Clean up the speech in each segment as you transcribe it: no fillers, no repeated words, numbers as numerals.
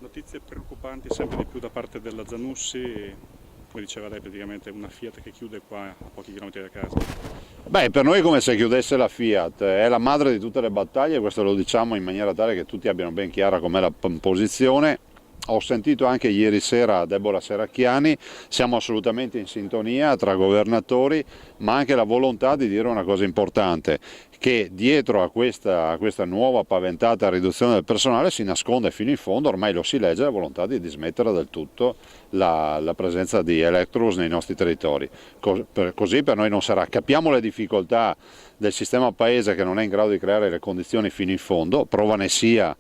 Notizie preoccupanti sempre di più da parte della Zanussi, come diceva lei praticamente una Fiat che chiude qua a pochi chilometri da casa. Beh, per noi è come se chiudesse la Fiat, è la madre di tutte le battaglie, questo lo diciamo in maniera tale che tutti abbiano ben chiara com'è la posizione. Ho sentito anche ieri sera Deborah Serracchiani, siamo assolutamente in sintonia tra governatori, ma anche la volontà di dire una cosa importante, che dietro a questa nuova paventata riduzione del personale si nasconde fino in fondo, ormai lo si legge, la volontà di dismettere del tutto la presenza di Electrolux nei nostri territori. Così per noi non sarà. Capiamo le difficoltà del sistema paese che non è in grado di creare le condizioni fino in fondo, prova ne sia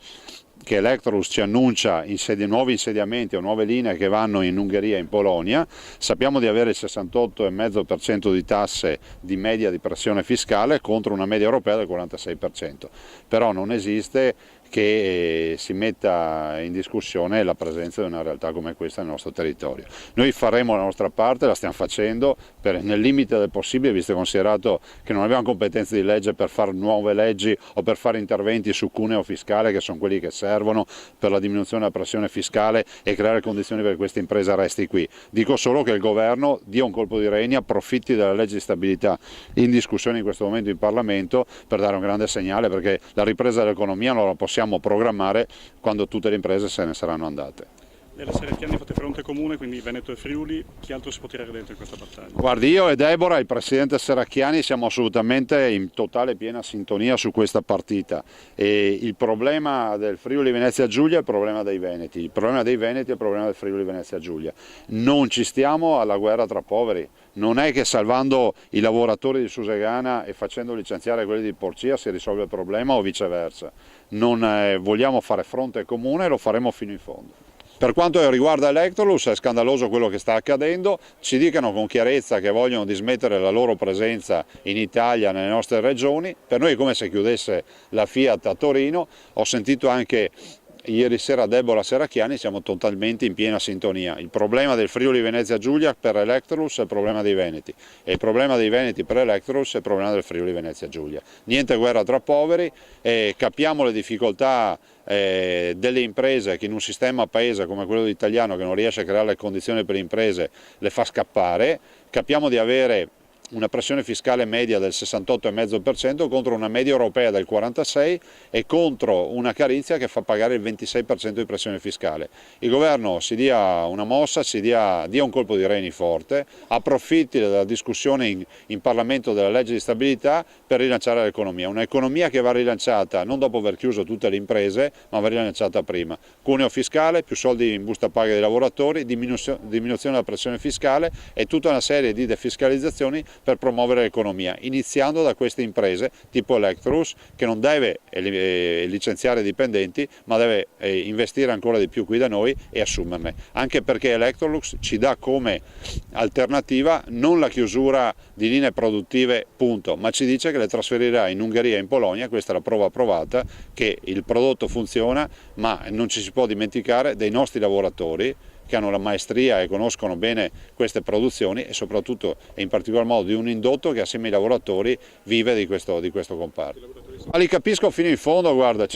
che Electrolux ci annuncia nuovi insediamenti o nuove linee che vanno in Ungheria e in Polonia. Sappiamo di avere il 68,5% di tasse di media di pressione fiscale contro una media europea del 46%, però non esiste che si metta in discussione la presenza di una realtà come questa nel nostro territorio. Noi faremo la nostra parte, la stiamo facendo nel limite del possibile, visto e considerato che non abbiamo competenze di legge per fare nuove leggi o per fare interventi su cuneo fiscale, che sono quelli che servono per la diminuzione della pressione fiscale e creare condizioni perché questa impresa resti qui. Dico solo che il governo dia un colpo di reni, approfitti della legge di stabilità in discussione in questo momento in Parlamento per dare un grande segnale, perché la ripresa dell'economia non la possiamo programmare quando tutte le imprese se ne saranno andate. Nella Serracchiani fate fronte comune, quindi Veneto e Friuli, chi altro si può tirare dentro in questa battaglia? Guardi, io e Deborah, il presidente Serracchiani, siamo assolutamente in totale e piena sintonia su questa partita. E il problema del Friuli Venezia Giulia è il problema dei Veneti, il problema dei Veneti è il problema del Friuli Venezia Giulia. Non ci stiamo alla guerra tra poveri, non è che salvando i lavoratori di Susegana e facendo licenziare quelli di Porcia si risolve il problema o viceversa. Non vogliamo fare fronte comune e lo faremo fino in fondo. Per quanto riguarda Electrolux è scandaloso quello che sta accadendo, ci dicano con chiarezza che vogliono dismettere la loro presenza in Italia, nelle nostre regioni, per noi è come se chiudesse la Fiat a Torino. Ho sentito anche ieri sera Deborah Serracchiani, siamo totalmente in piena sintonia. Il problema del Friuli Venezia Giulia per Electrolux è il problema dei Veneti e il problema dei Veneti per Electrolux è il problema del Friuli Venezia Giulia. Niente guerra tra poveri, capiamo le difficoltà delle imprese che in un sistema paese come quello italiano, che non riesce a creare le condizioni per le imprese, le fa scappare. Capiamo di avere una pressione fiscale media del 68,5% contro una media europea del 46% e contro una Carinzia che fa pagare il 26% di pressione fiscale. Il governo si dia una mossa, dia un colpo di reni forte, approfitti della discussione in Parlamento della legge di stabilità per rilanciare l'economia. Un'economia che va rilanciata non dopo aver chiuso tutte le imprese, ma va rilanciata prima. Cuneo fiscale, più soldi in busta paga dei lavoratori, diminuzione della pressione fiscale e tutta una serie di defiscalizzazioni per promuovere l'economia, iniziando da queste imprese tipo Electrolux, che non deve licenziare dipendenti ma deve investire ancora di più qui da noi e assumerne, anche perché Electrolux ci dà come alternativa non la chiusura di linee produttive punto, ma ci dice che le trasferirà in Ungheria e in Polonia. Questa è la prova provata che il prodotto funziona, ma non ci si può dimenticare dei nostri lavoratori che hanno la maestria e conoscono bene queste produzioni e soprattutto e in particolar modo di un indotto che assieme ai lavoratori vive di questo comparto. Ma li capisco fino in fondo, guarda,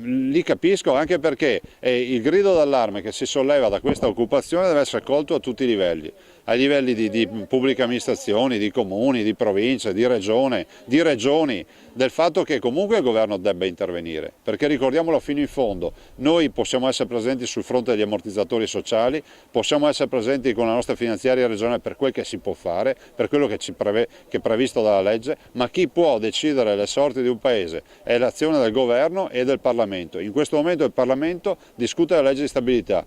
li capisco anche perché il grido d'allarme che si solleva da questa occupazione deve essere colto a tutti i livelli, ai livelli di pubbliche amministrazioni, di comuni, di province, di regioni, del fatto che comunque il governo debba intervenire, perché ricordiamolo fino in fondo, noi possiamo essere presenti sul fronte degli ammortizzatori sociali, possiamo essere presenti con la nostra finanziaria regionale per quel che si può fare, per quello che è previsto dalla legge, ma chi può decidere le sorti di un paese è l'azione del governo e del Parlamento. In questo momento il Parlamento discute la legge di stabilità.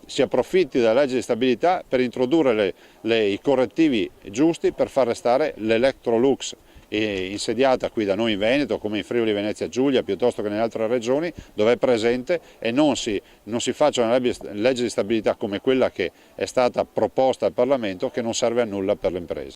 Si approfitti della legge di stabilità per introdurre i correttivi giusti per far restare l'Electrolux insediata qui da noi in Veneto, come in Friuli Venezia Giulia, piuttosto che nelle altre regioni dove è presente, e non si faccia una legge di stabilità come quella che è stata proposta al Parlamento, che non serve a nulla per le imprese.